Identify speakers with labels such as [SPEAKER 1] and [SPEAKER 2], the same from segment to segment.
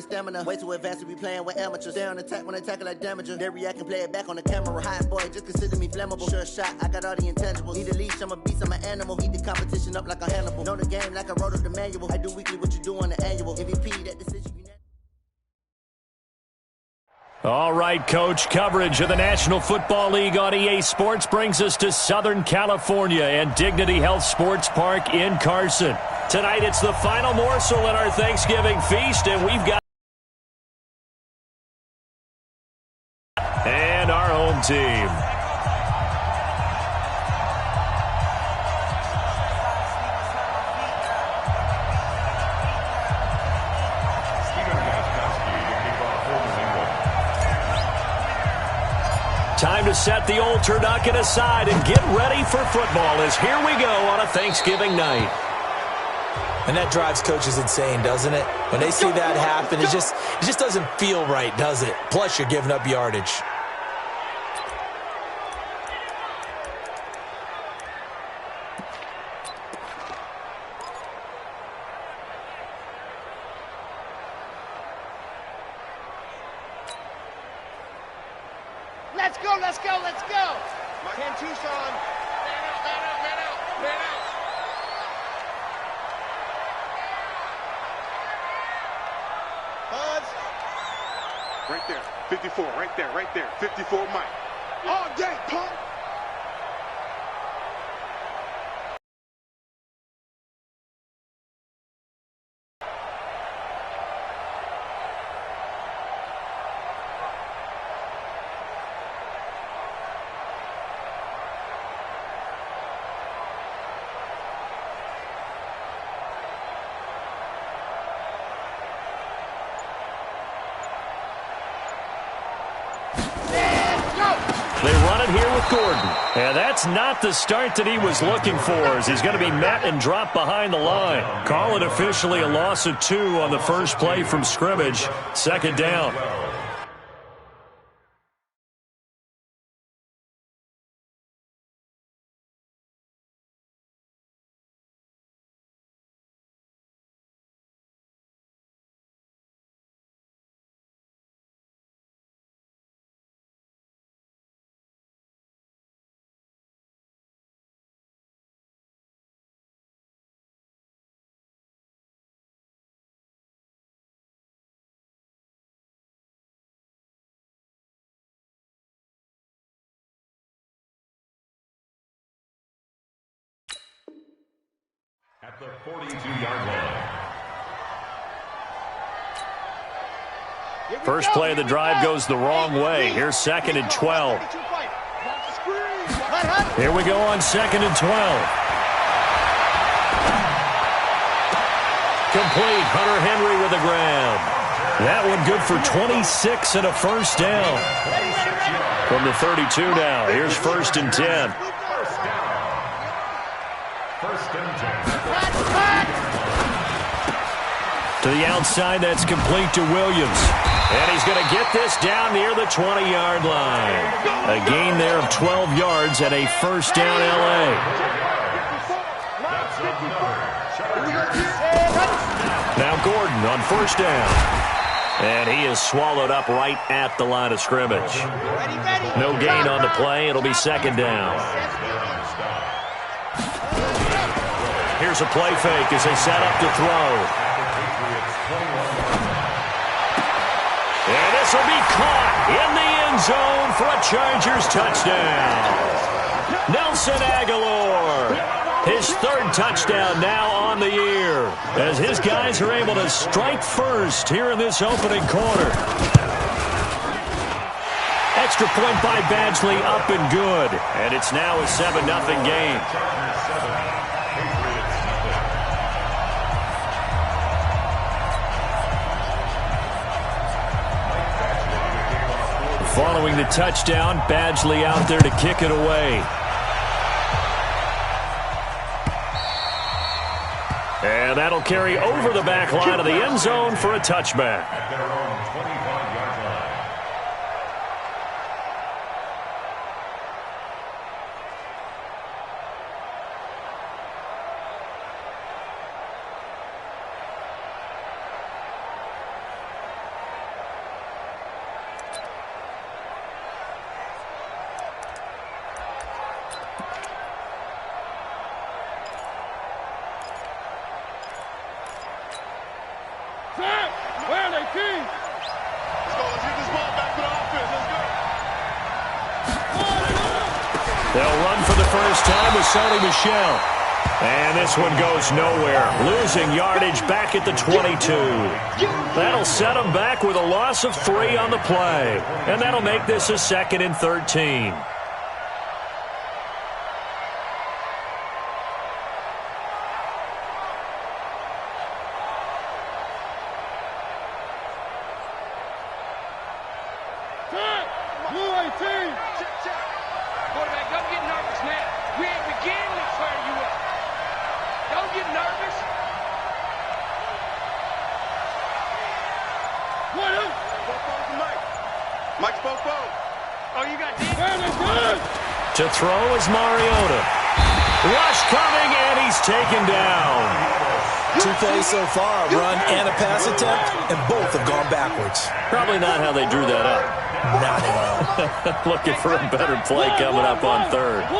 [SPEAKER 1] Stamina, way too advanced to be playing with amateurs. Stay on attack when I tackle like damager. They react and play it back on the camera. Hot boy, just consider me flammable. Sure shot, I got all the intangibles. Need a leash, I'm a beast, I'm an animal. Heat the competition up like a Hannibal. Know the game like I wrote up the manual. I do weekly what you do on the annual. MVP, that decision you never.
[SPEAKER 2] All right, Coach, coverage of the National Football League on EA Sports brings us to Southern California and Dignity Health Sports Park in Carson. Tonight, it's the final morsel in our Thanksgiving feast, and we've got and our home team. Time to set the old turducken aside and get ready for football as here we go on a Thanksgiving night.
[SPEAKER 3] And that drives coaches insane, doesn't it? When they see that happen, it just doesn't feel right, does it? Plus, you're giving up yardage.
[SPEAKER 4] Let's go, let's go, let's go. 10 Tucson. Man out, man out, man out, man out. Buzz. Right there, 54, right there, 54 Mike. All day, punk.
[SPEAKER 2] They run it here with Gordon. And that's not the start that he was looking for, as he's going to be met and dropped behind the line. Call it officially a loss of 2 on the first play from scrimmage. Second down.
[SPEAKER 5] At the 42-yard line.
[SPEAKER 2] First play of the drive goes the wrong way. Here's 2nd and 12. Here we go on 2nd and 12. Complete. Hunter Henry with a grab. That one good for 26 and a first down. From the 32 now. Here's 1st and 10. To the outside, that's complete to Williams. And he's going to get this down near the 20-yard line. A gain there of 12 yards and a first down L.A. Now Gordon on first down. And he is swallowed up right at the line of scrimmage. No gain on the play. It'll be second down. Here's a play fake as they set up to throw. And this will be caught in the end zone for a Chargers touchdown. Nelson Aguilar, his 3rd touchdown now on the year, as his guys are able to strike first here in this opening quarter. Extra point by Badgley up and good, and it's now a 7-0 game. Following the touchdown, Badgley out there to kick it away. And that'll carry over the back line of the end zone for a touchback.
[SPEAKER 5] At their own 25-yard line.
[SPEAKER 4] Let's go. Let's get this ball back to the offense. Let's go.
[SPEAKER 2] They'll run for the first time with Sony Michel. And this one goes nowhere. Losing yardage back at the 22. That'll set them back with a loss of 3 on the play. And that'll make this a 2nd and 13.
[SPEAKER 6] Quarterback, don't get nervous now. We ain't beginning to fire you up. Don't get nervous.
[SPEAKER 4] Mike's Popo.
[SPEAKER 6] Oh, you got this?
[SPEAKER 2] To throw is Mariota. Rush coming, and he's taken down.
[SPEAKER 3] 2 plays so far, run and a pass attempt, and both have gone backwards.
[SPEAKER 2] Probably not how they drew that up.
[SPEAKER 3] Not at all.
[SPEAKER 2] Looking for a better play coming up on 3rd.
[SPEAKER 6] 3.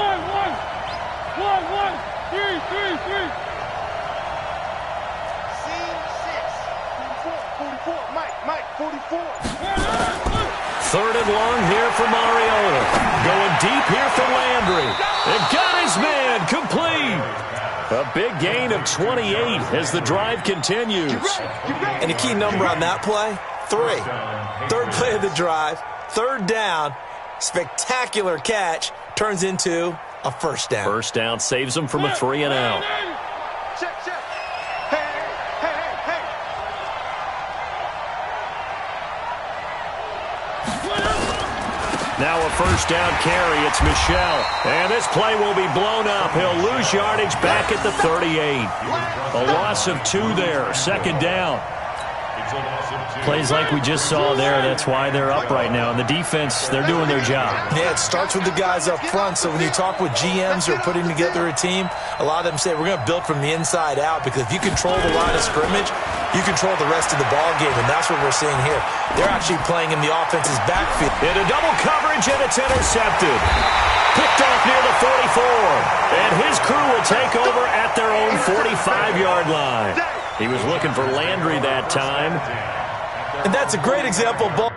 [SPEAKER 4] Mike, 44.
[SPEAKER 2] 3rd and long here for Mariota. Going deep here for Landry. And got his man complete. A big gain of 28 as the drive continues.
[SPEAKER 3] And the key number on that play, 3. 3rd play of the drive, 3rd down, spectacular catch, turns into a first down.
[SPEAKER 2] First down saves them from a 3 and out.
[SPEAKER 4] Check. Hey.
[SPEAKER 2] Now a first down carry. It's Michel. And this play will be blown up. He'll lose yardage back at the 38. A loss of 2 there. 2nd down. Plays like we just saw there. That's why they're up right now. And the defense, they're doing their job.
[SPEAKER 3] Yeah, it starts with the guys up front. So when you talk with GMs who are putting together a team, a lot of them say we're going to build from the inside out, because if you control the line of scrimmage, you control the rest of the ball game, and that's what we're seeing here. They're actually playing in the offense's backfield.
[SPEAKER 2] Into double coverage, and it's intercepted. Picked off near the 44. And his crew will take over at their own 45-yard line. He was looking for Landry that time.
[SPEAKER 3] And that's a great example of ball.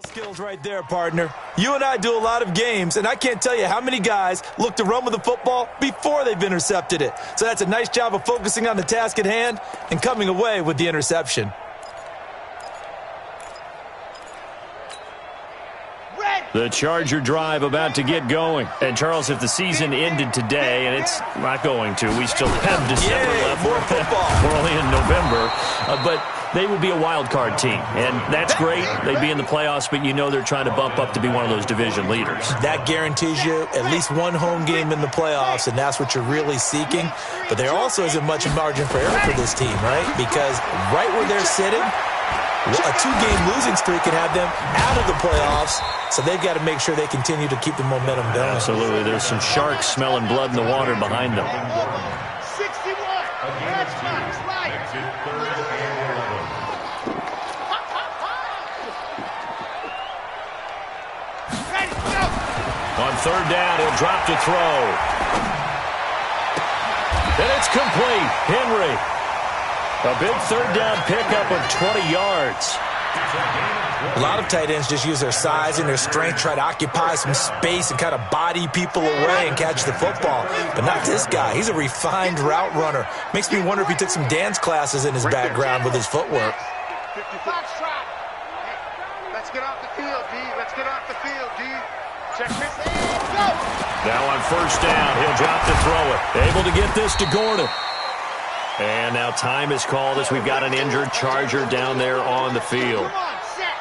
[SPEAKER 3] Skills right there, partner. You and I do a lot of games, and I can't tell you how many guys look to run with the football before they've intercepted it. So that's a nice job of focusing on the task at hand and coming away with the interception.
[SPEAKER 2] The Charger drive about to get going. And, Charles, if the season ended today, and it's not going to, we still have December left.
[SPEAKER 3] More football.
[SPEAKER 2] We're only in November. But they would be a wild card team. And that's great. They'd be in the playoffs, but you know they're trying to bump up to be one of those division leaders.
[SPEAKER 3] That guarantees you at least one home game in the playoffs, and that's what you're really seeking. But there also isn't much margin for error for this team, right? Because right where they're sitting, a 2-game losing streak can have them out of the playoffs, so they've got to make sure they continue to keep the momentum going.
[SPEAKER 2] Absolutely. There's some sharks smelling blood in the water behind them.
[SPEAKER 6] 61. That's Max right. Ready, go.
[SPEAKER 2] On 3rd down, he'll drop to throw. And it's complete. Henry. A big 3rd down pickup of 20 yards.
[SPEAKER 3] A lot of tight ends just use their size and their strength, try to occupy some space and kind of body people away and catch the football. But not this guy. He's a refined route runner. Makes me wonder if he took some dance classes in his background with his footwork.
[SPEAKER 6] Foxtrot. Let's get off the field, D. Let's get off the field, D. Check this. And go.
[SPEAKER 2] Now on 1st down, he'll drop to throw it. Able to get this to Gordon. And now time is called as we've got an injured Charger down there on the field.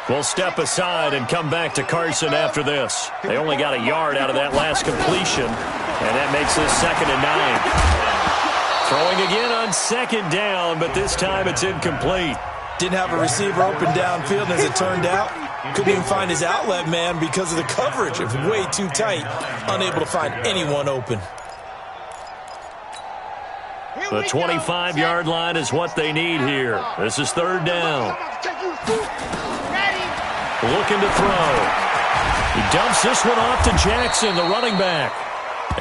[SPEAKER 2] We'll step aside and come back to Carson after this. They only got a yard out of that last completion, and that makes this 2nd and 9. Throwing again on 2nd down, but this time it's incomplete.
[SPEAKER 3] Didn't have a receiver open downfield, as it turned out. Couldn't even find his outlet man because of the coverage. It was way too tight. Unable to find anyone open.
[SPEAKER 2] The 25-yard line is what they need here. This is third down. Looking to throw. He dumps this one off to Jackson, the running back.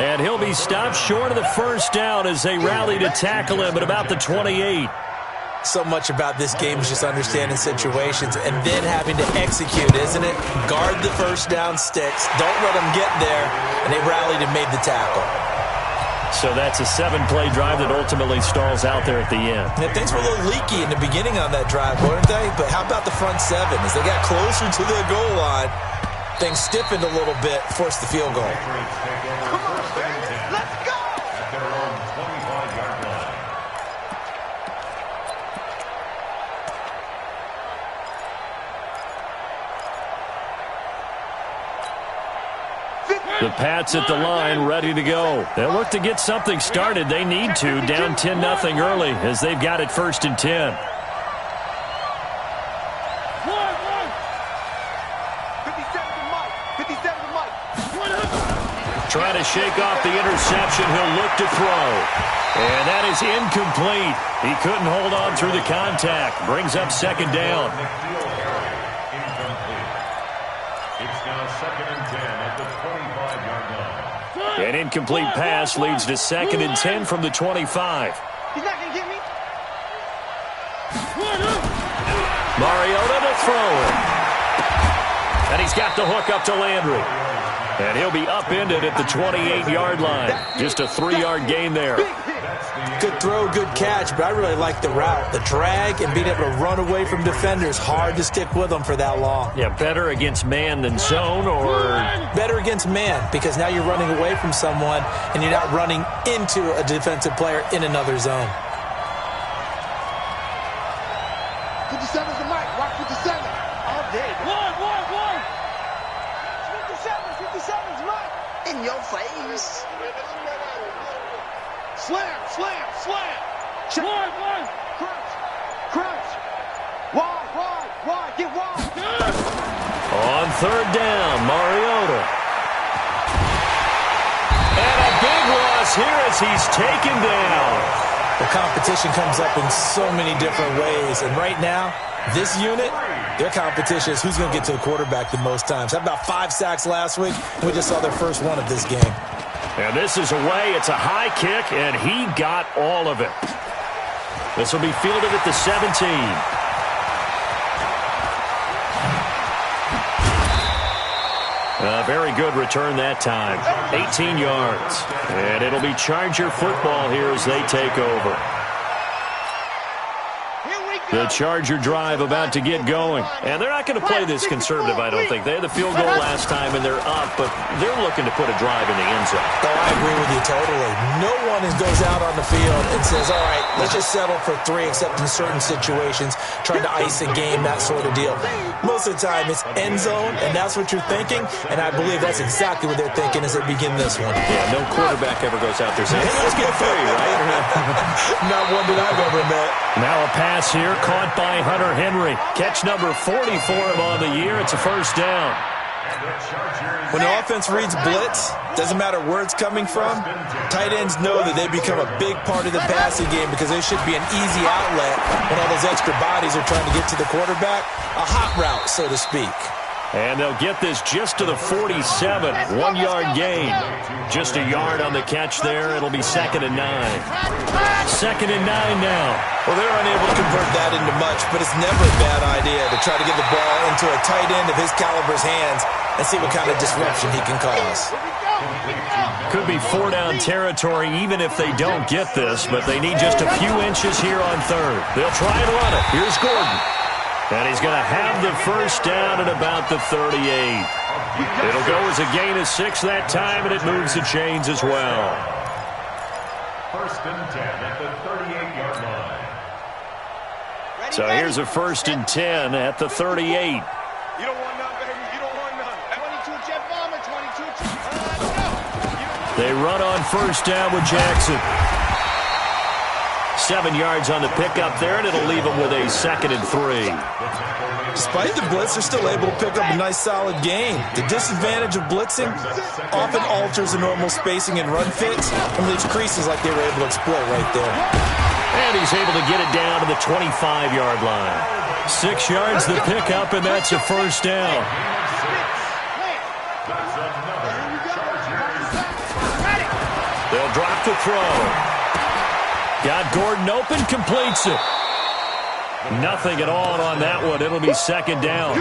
[SPEAKER 2] And he'll be stopped short of the first down as they rally to tackle him at about the 28.
[SPEAKER 3] So much about this game is just understanding situations and then having to execute, isn't it? Guard the first down sticks. Don't let them get there. And they rallied and made the tackle.
[SPEAKER 2] So that's a 7-play drive that ultimately stalls out there at the end.
[SPEAKER 3] Yeah, things were a little leaky in the beginning on that drive, weren't they? But how about the front seven? As they got closer to the goal line, things stiffened a little bit, forced the field goal.
[SPEAKER 6] Come on, baby. Let's go!
[SPEAKER 5] At their own 25-yard line.
[SPEAKER 2] The Pats at the line, ready to go. They'll look to get something started. They need to, down 10-0 early, as they've got it 1st and 10. Trying to shake off the interception. He'll look to throw. And that is incomplete. He couldn't hold on through the contact. Brings up 2nd down.
[SPEAKER 5] It's now 2nd and 10 at the 25-yard line.
[SPEAKER 2] An incomplete pass leads to 2nd and 10 from the 25.
[SPEAKER 6] He's not going to get me.
[SPEAKER 2] Mariota to throw it. And he's got the hook up to Landry. And he'll be upended at the 28-yard line. Just a 3-yard gain there.
[SPEAKER 3] Good throw, good catch, but I really like the route. The drag and being able to run away from defenders. Hard to stick with them for that long.
[SPEAKER 2] Yeah, better against man than zone, or
[SPEAKER 3] better against man, because now you're running away from someone and you're not running into a defensive player in another zone.
[SPEAKER 6] 57's the mic. Watch 57. All day. One. 57's mic. In your face. Slam. One. Crunch. Wide. Get wide.
[SPEAKER 2] on 3rd down, Mariota. And a big loss here as he's taken down.
[SPEAKER 3] The competition comes up in so many different ways, and right now, this unit, their competition is who's going to get to the quarterback the most times. Had about 5 sacks last week, and we just saw their first one of this game.
[SPEAKER 2] And this is away. It's a high kick, and he got all of it. This will be fielded at the 17. A very good return that time. 18 yards. And it'll be Charger football here as they take over. The Charger drive about to get going. And they're not going to play this conservative, I don't think. They had the field goal last time, and they're up, but they're looking to put a drive in the end zone.
[SPEAKER 3] Oh, I agree with you totally. No one goes out on the field and says, all right, let's just settle for 3, except in certain situations, trying to ice a game, that sort of deal. Most of the time, it's end zone, and that's what you're thinking, and I believe that's exactly what they're thinking as they begin this one.
[SPEAKER 2] Yeah, no quarterback ever goes out there saying, hey, let's get 3, right?
[SPEAKER 3] Not one that I've ever met.
[SPEAKER 2] Now a pass here, caught by Hunter Henry. Catch number 40 for him on the year. It's a first down.
[SPEAKER 3] When the offense reads blitz, doesn't matter where it's coming from, tight ends know that they become a big part of the passing game because they should be an easy outlet when all those extra bodies are trying to get to the quarterback. A hot route, so to speak.
[SPEAKER 2] And they'll get this just to the 47. 1-yard gain. Just a yard on the catch there. It'll be 2nd and 9. 2nd and 9 now.
[SPEAKER 3] Well, they're unable to convert that into much, but it's never a bad idea to try to get the ball into a tight end of his caliber's hands and see what kind of disruption he can cause.
[SPEAKER 2] Could be 4-down territory even if they don't get this, but they need just a few inches here on 3rd. They'll try and run it. Here's Gordon. And he's going to have the first down at about the 38. It'll go as a gain of 6 that time, and it moves the chains as well.
[SPEAKER 5] 1st and 10 at the 38-yard line.
[SPEAKER 2] So here's a 1st and 10 at the 38.
[SPEAKER 6] You don't want none, baby. You don't want none. 22 jet bomber, 22 jet.
[SPEAKER 2] They run on 1st down with Jackson. 7 yards on the pickup there, and it'll leave him with a 2nd and 3.
[SPEAKER 3] Despite the blitz, they're still able to pick up a nice, solid gain. The disadvantage of blitzing often alters the normal spacing and run fits and leaves creases like they were able to exploit right there.
[SPEAKER 2] And he's able to get it down to the 25-yard line. 6 yards the pickup, and that's a first down. They'll drop the throw. Got Gordon open, completes it. Nothing at all on that one. It'll be 2nd down.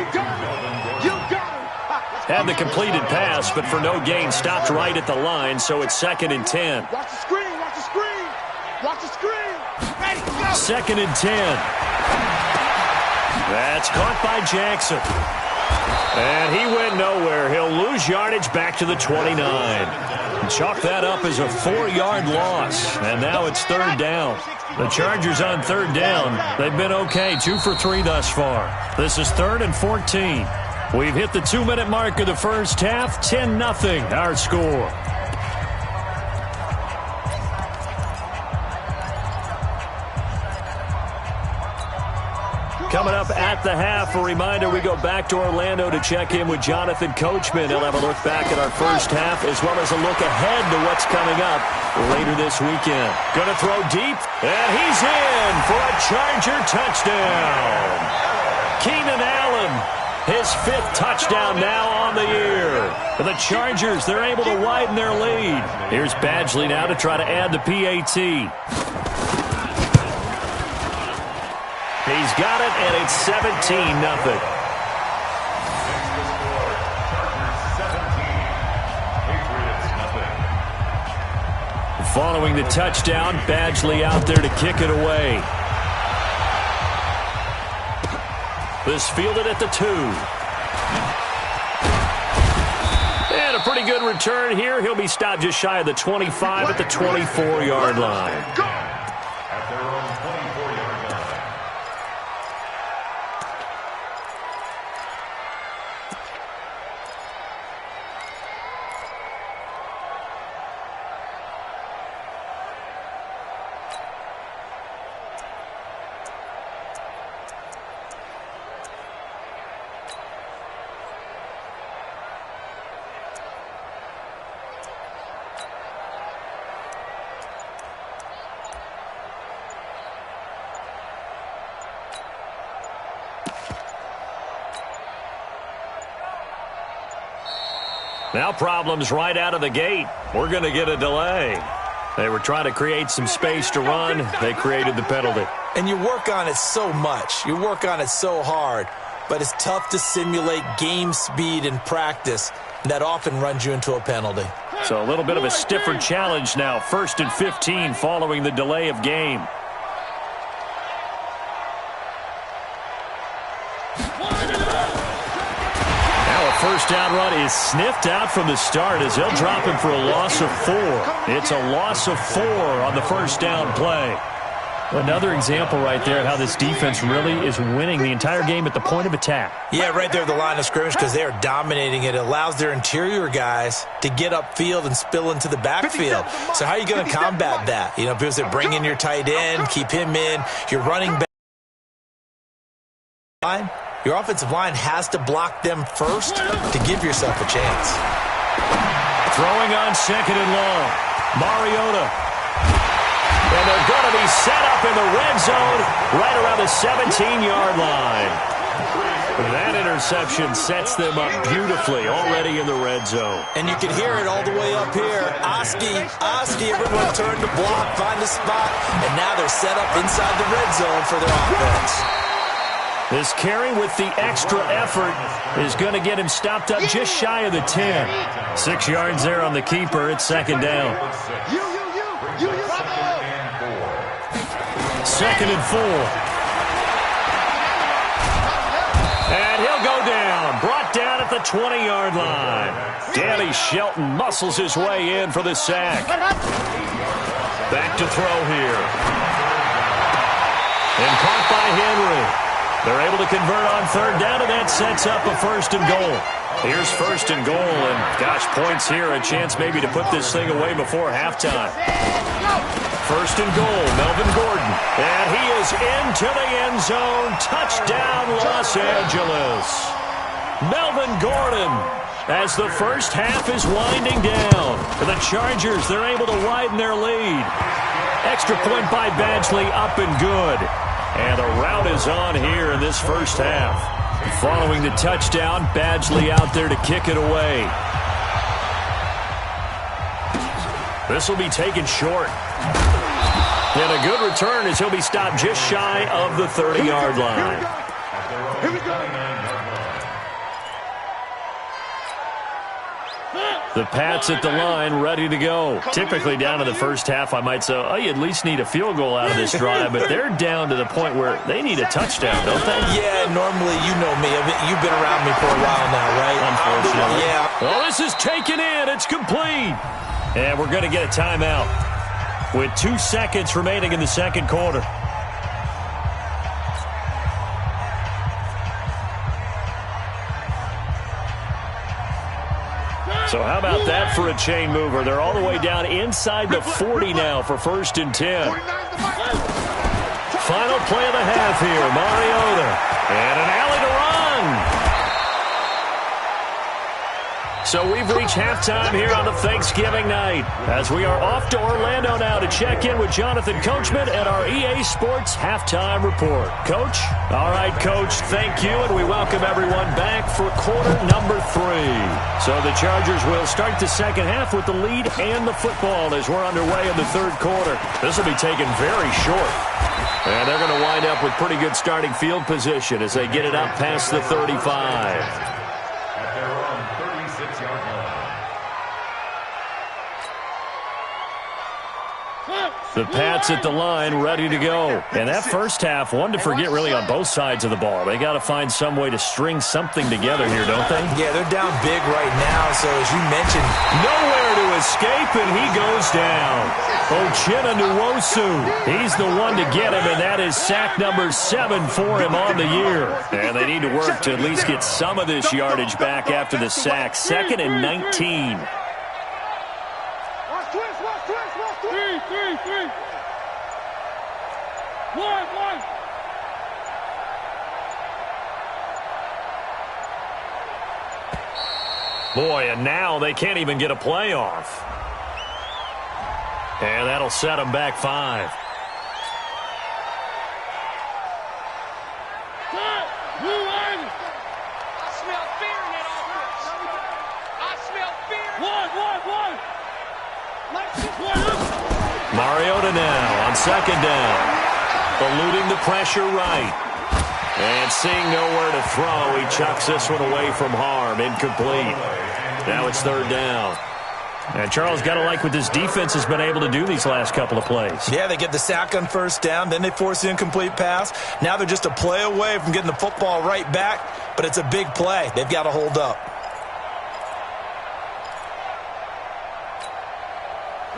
[SPEAKER 2] Had the completed pass, but for no gain, stopped right at the line, so it's 2nd and 10.
[SPEAKER 6] Watch the screen, watch the screen, watch the screen. Ready, go.
[SPEAKER 2] 2nd and 10. That's caught by Jackson. And he went nowhere. He'll lose yardage back to the 29. Chalk that up as a 4-yard loss. And now it's 3rd down. The Chargers on 3rd down. They've been okay, 2 for 3 thus far. This is 3rd and 14. We've hit the 2-minute mark of the first half. 10-0 our score. Coming up at the half, a reminder, we go back to Orlando to check in with Jonathan Coachman. He'll have a look back at our first half as well as a look ahead to what's coming up later this weekend. Going to throw deep, and he's in for a Charger touchdown. Keenan Allen, his 5th touchdown now on the year. For the Chargers, they're able to widen their lead. Here's Badgley now to try to add the PAT. He's got it, and it's 17-0. Following the touchdown, Badgley out there to kick it away. This fielded at the 2. And a pretty good return here. He'll be stopped just shy of the 25 at the 24-yard line. Now problems right out of the gate. We're going to get a delay. They were trying to create some space to run. They created the penalty.
[SPEAKER 3] And you work on it so much. You work on it so hard. But it's tough to simulate game speed in practice. That often runs you into a penalty.
[SPEAKER 2] So a little bit of a stiffer challenge now. 1st and 15 following the delay of game. First down run is sniffed out from the start as they'll drop him for a loss of 4. It's a loss of 4 on the first down play. Another example right there how this defense really is winning the entire game at the point of attack.
[SPEAKER 3] Yeah, right there at the line of scrimmage because they are dominating it. It allows their interior guys to get upfield and spill into the backfield. So how are you going to combat that? You know, people say bring in your tight end, keep him in. Your running back. Your offensive line has to block them first to give yourself a chance.
[SPEAKER 2] Throwing on 2nd and long. Mariota. And they're going to be set up in the red zone right around the 17-yard line. That interception sets them up beautifully already in the red zone.
[SPEAKER 3] And you can hear it all the way up here. Oski, everyone turned to block, find a spot, and now they're set up inside the red zone for their offense.
[SPEAKER 2] This carry with the extra effort is going to get him stopped up just shy of the 10. 6 yards there on the keeper. It's 2nd down. 2nd and 4. And he'll go down. Brought down at the 20-yard line. Danny Shelton muscles his way in for the sack. Back to throw here. And caught by Henry. They're able to convert on third down, and that sets up a first and goal. Here's first and goal, and gosh, points here, a chance maybe to put this thing away before halftime. First and goal, Melvin Gordon, and he is into the end zone. Touchdown, Los Angeles. Melvin Gordon, as the first half is winding down. For the Chargers, they're able to widen their lead. Extra point by Badgley, up and good. And the rout is on here in this first half. Following the touchdown, Badgley out there to kick it away. This will be taken short. And a good return as he'll be stopped just shy of the 30-yard line.
[SPEAKER 4] Here we go.
[SPEAKER 2] The Pats at the line, ready to go. Typically down to the first half, I might say, oh, you at least need a field goal out of this drive, but they're down to the point where they need a touchdown, don't they?
[SPEAKER 3] Yeah, normally, you know me. You've been around me for a while now, right?
[SPEAKER 2] Unfortunately.
[SPEAKER 3] Yeah.
[SPEAKER 2] Well, this is taken in. It's complete. And we're going to get a timeout with 2 seconds remaining in the second quarter. So how about that for a chain mover? They're all the way down inside the 40 now for first and 10. Final play of the half here, Mariota. And an alley to run. So we've reached halftime here on the Thanksgiving night as we are off to Orlando now to check in with Jonathan Coachman at our EA Sports Halftime Report. Coach? All right, Coach, thank you, and we welcome everyone back for quarter number 3. So the Chargers will start the second half with the lead and the football as we're underway in the third quarter. This will be taken very short. And they're going to wind up with pretty good starting field position as they get it up past the 35. The Pats at the line, ready to go. And that first half, one to forget really on both sides of the ball. They got to find some way to string something together here, don't they?
[SPEAKER 3] Yeah, they're down big right now, so as you mentioned,
[SPEAKER 2] nowhere to escape, and he goes down. Uchenna Nwosu, he's the one to get him, and that is sack number 7 for him on the year. And they need to work to at least get some of this yardage back after the sack. 2nd and 19. Boy, and now they can't even get a playoff. And that'll set them back 5. Mariota now on second down. Eluding the pressure right. And seeing nowhere to throw, he chucks this one away from harm. Incomplete. Now it's third down. And Charles, got to like what this defense has been able to do these last couple of plays.
[SPEAKER 3] Yeah, they get the sack on first down, then they force the incomplete pass. Now they're just a play away from getting the football right back, but it's a big play. They've got to hold up.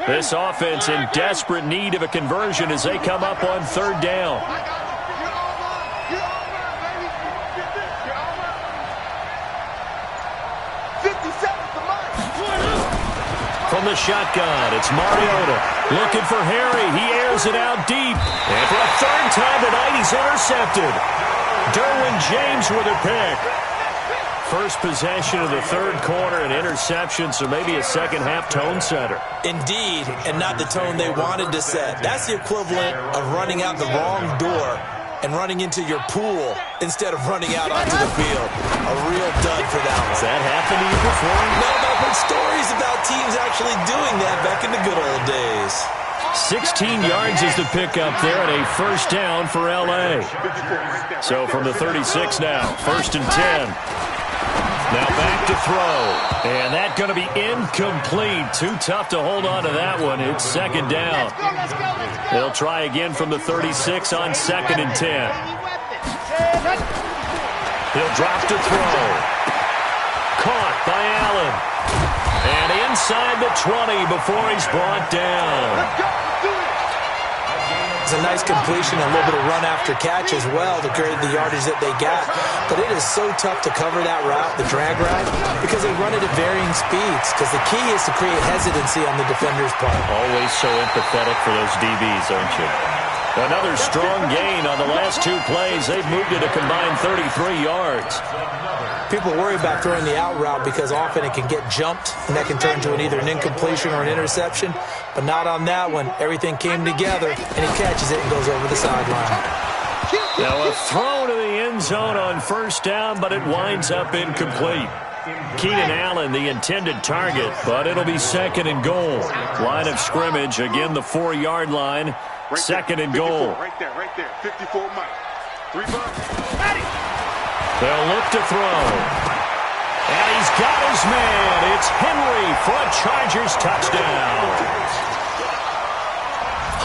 [SPEAKER 2] This offense in desperate need of a conversion as they come up on third down. From the shotgun, it's Mariota looking for Harry. He airs it out deep. And for a third time tonight, he's intercepted. Derwin James with a pick. First possession of the third quarter, an interception, so maybe a second-half tone setter.
[SPEAKER 3] Indeed, and not the tone they wanted to set. That's the equivalent of running out the wrong door and running into your pool instead of running out onto the field. A real dud for that one.
[SPEAKER 2] Has that happened to you before?
[SPEAKER 3] No, but I've heard stories about teams actually doing that back in the good old days.
[SPEAKER 2] 16 yards is the pickup there, and a first down for L.A. So from the 36 now, first and 10. Now back to throw. And that's going to be incomplete. Too tough to hold on to that one. It's second down. They'll try again from the 36 on second and 10. He'll drop to throw. Caught by Allen. And inside the 20 before he's brought down.
[SPEAKER 3] It's a nice completion, a little bit of run after catch as well to create the yardage that they got. But it is so tough to cover that route, the drag route, because they run it at varying speeds. Because the key is to create hesitancy on the defender's part.
[SPEAKER 2] Always so empathetic for those DBs, aren't you? Another strong gain on the last 2 plays. They've moved it a combined 33 yards.
[SPEAKER 3] People worry about throwing the out route because often it can get jumped, and that can turn to either an incompletion or an interception. But not on that one. Everything came together, and he catches it and goes over the sideline.
[SPEAKER 2] Now a throw to the end zone on first down, but it winds up incomplete. Keenan Allen, the intended target, but it'll be 2nd and goal. Line of scrimmage, again the 4-yard line. 2nd and goal.
[SPEAKER 4] Right there. 54 Mike. 3 bucks.
[SPEAKER 2] They'll look to throw. And he's got his man. It's Henry for a Chargers touchdown.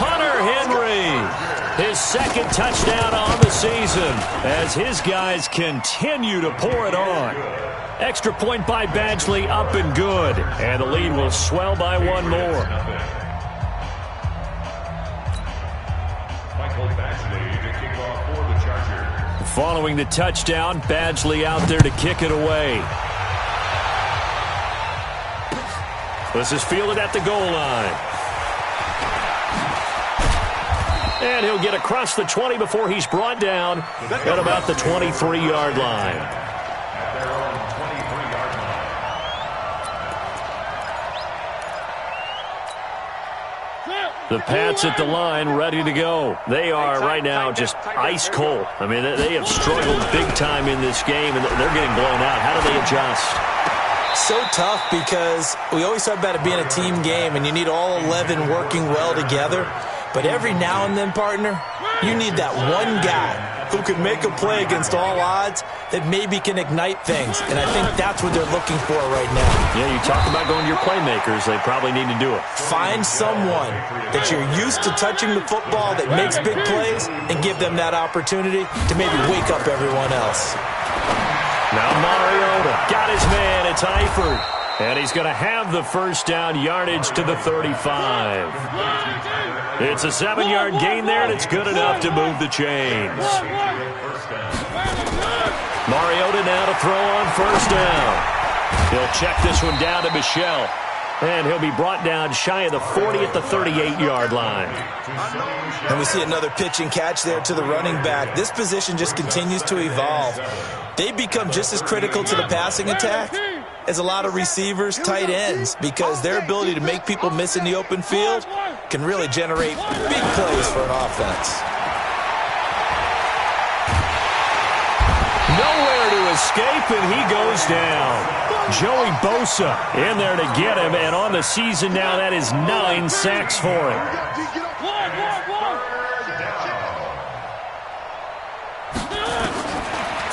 [SPEAKER 2] Hunter Henry, his 2nd touchdown on the season as his guys continue to pour it on. Extra point by Badgley, up and good. And the lead will swell by 1 more. Following the touchdown, Badgley out there to kick it away. This is fielded at the goal line. And he'll get across the 20 before he's brought down at about the 23-yard line. The Pats at the line, ready to go. They are right now just ice cold. I mean, they have struggled big time in this game, and they're getting blown out. How do they adjust?
[SPEAKER 3] So tough because we always talk about it being a team game, and you need all 11 working well together. But every now and then, partner, you need that one guy who can make a play against all odds that maybe can ignite things. And I think that's what they're looking for right now.
[SPEAKER 2] Yeah, you talk about going to your playmakers. They probably need to do it.
[SPEAKER 3] Find someone that you're used to touching the football that makes big plays and give them that opportunity to maybe wake up everyone else.
[SPEAKER 2] Now Mariota got his man. It's Eifert. And he's going to have the first down, yardage to the 35. It's a 7-yard gain there, and it's good enough to move the chains. Mariota now to throw on first down. He'll check this one down to Michel. And he'll be brought down shy of the 40 at the 38-yard line.
[SPEAKER 3] And we see another pitch and catch there to the running back. This position just continues to evolve. They become just as critical to the passing attack as a lot of receivers, tight ends, because their ability to make people miss in the open field can really generate big plays for an offense.
[SPEAKER 2] Nowhere to escape, and he goes down. Joey Bosa in there to get him, and on the season now, that is 9 sacks for him.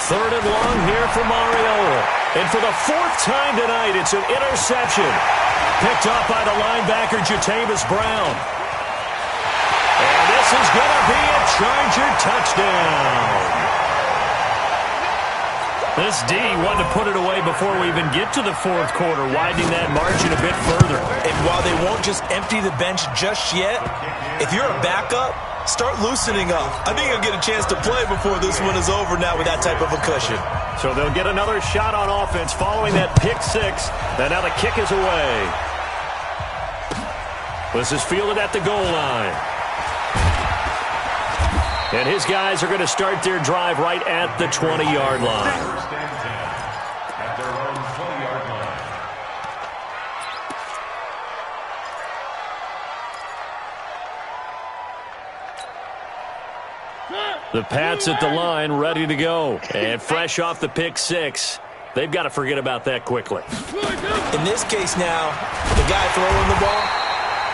[SPEAKER 2] Third and long here for Mariota. And for the 4th time tonight, it's an interception. Picked up by the linebacker, Jatavis Brown. And this is going to be a Charger touchdown. This D wanted to put it away before we even get to the 4th quarter, widening that margin a bit further.
[SPEAKER 3] And while they won't just empty the bench just yet, if you're a backup, start loosening up. I think you'll get a chance to play before this one is over now with that type of a cushion.
[SPEAKER 2] So they'll get another shot on offense following that pick 6. And now the kick is away. This is fielded at the goal line. And his guys are going to start their drive right at the 20-yard line. The Pats at the line, ready to go. And fresh off the pick 6. They've got to forget about that quickly.
[SPEAKER 3] In this case now, the guy throwing the ball,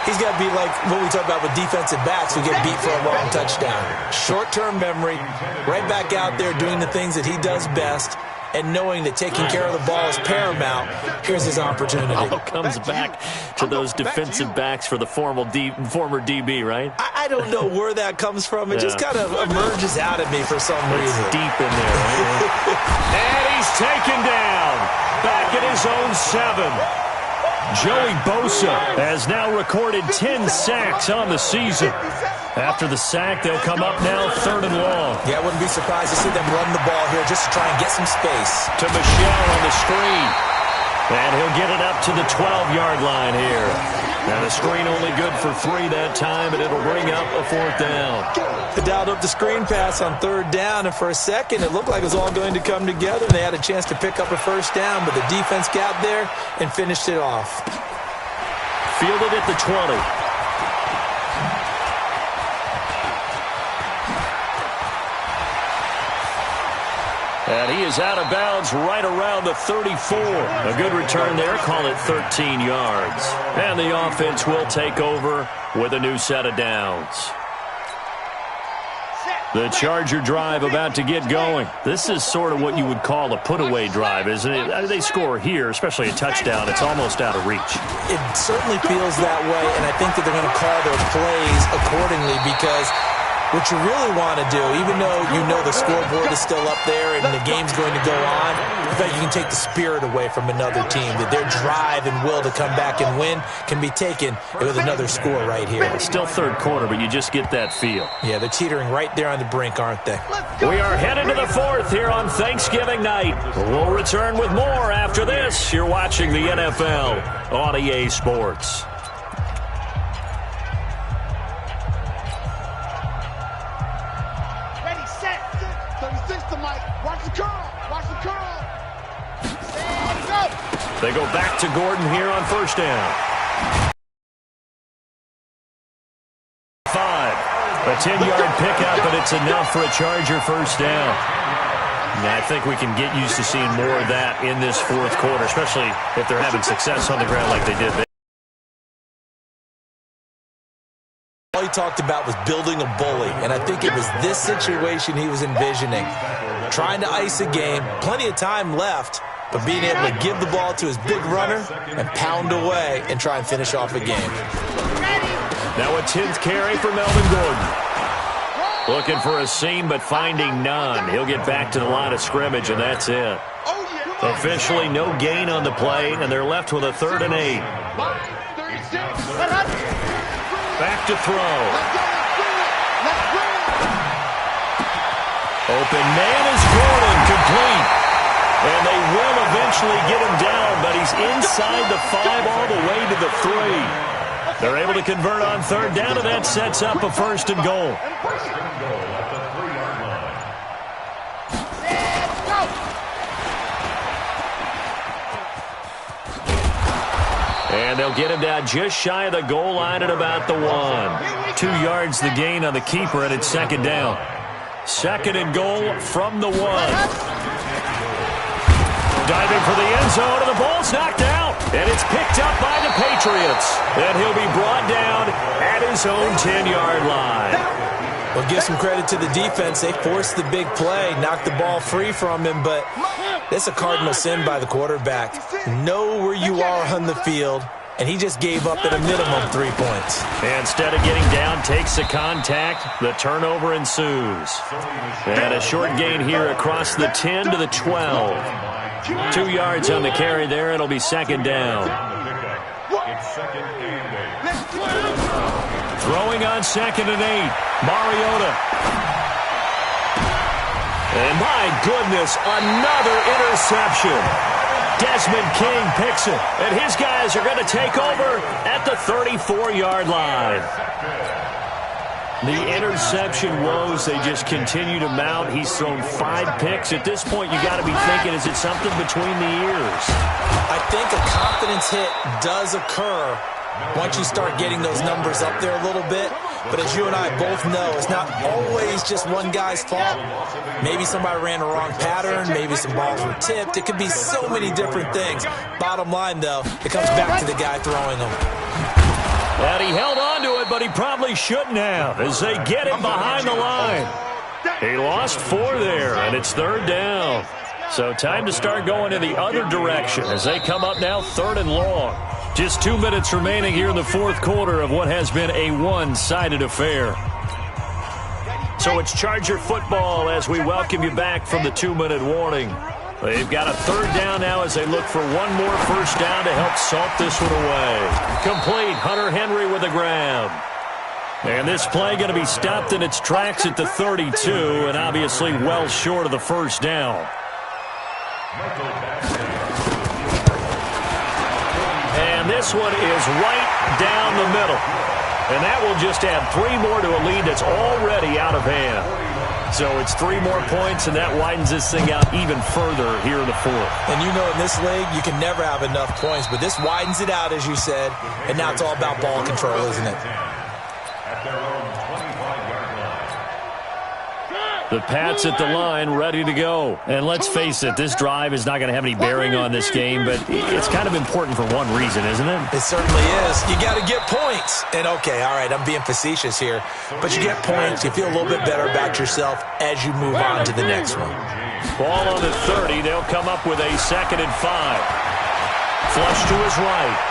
[SPEAKER 3] he's got to be like what we talk about with defensive backs who get beat for a long touchdown. Short-term memory, right back out there doing the things that he does best, and knowing that taking care of the ball is paramount. Here's his opportunity.
[SPEAKER 2] All comes back to those defensive backs for the former DB, right?
[SPEAKER 3] I don't know where that comes from. It just kind of emerges out of me for some reason.
[SPEAKER 2] It's deep in there, right? And he's taken down. Back at his own 7. Joey Bosa has now recorded 10 sacks on the season. After the sack, they'll come up now 3rd and long.
[SPEAKER 3] Yeah, I wouldn't be surprised to see them run the ball here just to try and get some space.
[SPEAKER 2] To Michelle on the screen. And he'll get it up to the 12-yard line here. Now the screen only good for 3 that time, and it'll bring up a 4th down.
[SPEAKER 3] They dialed up the screen pass on 3rd down, and for a second it looked like it was all going to come together, and they had a chance to pick up a 1st down, but the defense got there and finished it off.
[SPEAKER 2] Fielded at the 20. And he is out of bounds right around the 34. A good return there. Call it 13 yards. And the offense will take over with a new set of downs. The Charger drive about to get going. This is sort of what you would call a put-away drive, isn't it? They score here, especially a touchdown. It's almost out of reach.
[SPEAKER 3] It certainly feels that way, and I think that they're going to call their plays accordingly because what you really want to do, even though you know the scoreboard is still up there and the game's going to go on, in fact, you can take the spirit away from another team, that their drive and will to come back and win can be taken with another score right here.
[SPEAKER 2] It's still 3rd quarter, but you just get that feel.
[SPEAKER 3] Yeah, they're teetering right there on the brink, aren't they?
[SPEAKER 2] We are headed to the 4th here on Thanksgiving night. We'll return with more after this. You're watching the NFL on EA Sports. They go back to Gordon here on 1st down. 5. A 10-yard pickup, but it's enough for a Charger 1st down. And I think we can get used to seeing more of that in this 4th quarter, especially if they're having success on the ground like they did there.
[SPEAKER 3] All he talked about was building a bully, and I think it was this situation he was envisioning. Trying to ice a game, plenty of time left, but being able to give the ball to his big runner and pound away and try and finish off a game.
[SPEAKER 2] Now a 10th carry for Melvin Gordon. Looking for a seam, but finding none. He'll get back to the line of scrimmage, and that's it. Officially no gain on the play, and they're left with a 3rd and 8. Back to throw. Open man is Gordon, complete. And they will eventually get him down, but he's inside the 5 all the way to the 3. They're able to convert on 3rd down, and that sets up a 1st and goal. And they'll get him down just shy of the goal line at about the 1. 2 yards the gain on the keeper, and it's 2nd down. 2nd and goal from the 1. Diving for the end zone, and the ball's knocked out. And it's picked up by the Patriots. And he'll be brought down at his own 10-yard line.
[SPEAKER 3] Well, give some credit to the defense. They forced the big play, knocked the ball free from him, but it's a cardinal sin by the quarterback. Know where you are on the field, and he just gave up at a minimum 3 points.
[SPEAKER 2] And instead of getting down, takes the contact. The turnover ensues. And a short gain here across the 10 to the 12. 2 yards on the carry there. It'll be 2nd down. Throwing on 2nd and 8. Mariota. And my goodness, another interception. Desmond King picks it. And his guys are going to take over at the 34-yard line. The interception woes, they just continue to mount. He's thrown 5 picks. At this point, you got to be thinking, is it something between the ears?
[SPEAKER 3] I think a confidence hit does occur once you start getting those numbers up there a little bit. But as you and I both know, it's not always just one guy's fault. Maybe somebody ran a wrong pattern. Maybe some balls were tipped. It could be so many different things. Bottom line, though, it comes back to the guy throwing them.
[SPEAKER 2] And he held on to it, but he probably shouldn't have as they get him behind the line. He lost 4 there, and it's 3rd down. So time to start going in the other direction as they come up now 3rd and long. Just 2 minutes remaining here in the 4th quarter of what has been a one-sided affair. So it's Charger football as we welcome you back from the 2-minute warning. They've got a third down now as they look for one more first down to help salt this one away. Complete. Hunter Henry with the grab. And this play going to be stopped in its tracks at the 32, and obviously well short of the first down. And this one is right down the middle. And that will just add 3 more to a lead that's already out of hand. So it's 3 more points, and that widens this thing out even further here in the fourth.
[SPEAKER 3] And you know in this league, you can never have enough points, but this widens it out, as you said, and now it's all about ball control, isn't it?
[SPEAKER 5] At their own 25-yard line.
[SPEAKER 2] The Pats at the line, ready to go. And let's face it, this drive is not going to have any bearing on this game, but it's kind of important for one reason, isn't it?
[SPEAKER 3] It certainly is. You got to get points. And, okay, all right, I'm being facetious here, but you get points. You feel a little bit better about yourself as you move on to the next one.
[SPEAKER 2] Ball on the 30. They'll come up with a 2nd and 5. Flush to his right.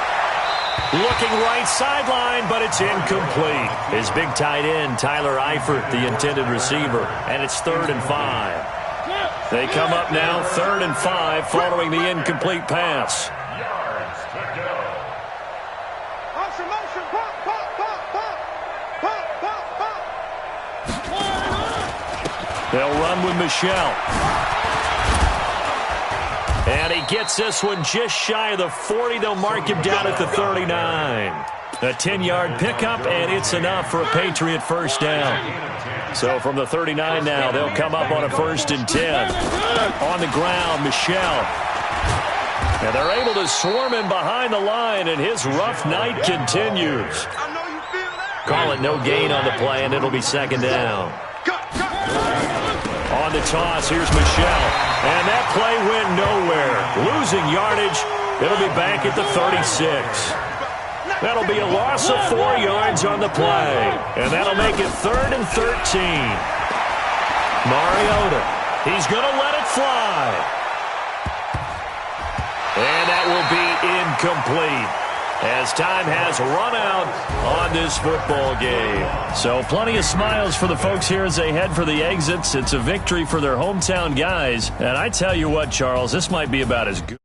[SPEAKER 2] Looking right sideline, but it's incomplete. His big tight end, Tyler Eifert, the intended receiver, and it's 3rd and 5. They come up now 3rd and 5 following the incomplete pass.
[SPEAKER 5] Yards to go.
[SPEAKER 6] Motion, motion, pop, pop, pop, pop, pop, pop, pop.
[SPEAKER 2] They'll run with Michelle. And he gets this one just shy of the 40. They'll mark him down at the 39. A 10-yard pickup, and it's enough for a Patriot first down. So from the 39 now, they'll come up on a 1st and 10. On the ground, Michelle. And they're able to swarm him behind the line, and his rough night continues. Call it no gain on the play, and it'll be 2nd down. On the toss, here's Michelle. And that play went nowhere. Losing yardage. It'll be back at the 36. That'll be a loss of 4 yards on the play. And that'll make it 3rd and 13. Mariota. He's going to let it fly. And that will be incomplete, as time has run out on this football game. So plenty of smiles for the folks here as they head for the exits. It's a victory for their hometown guys. And I tell you what, Charles, this might be about as good.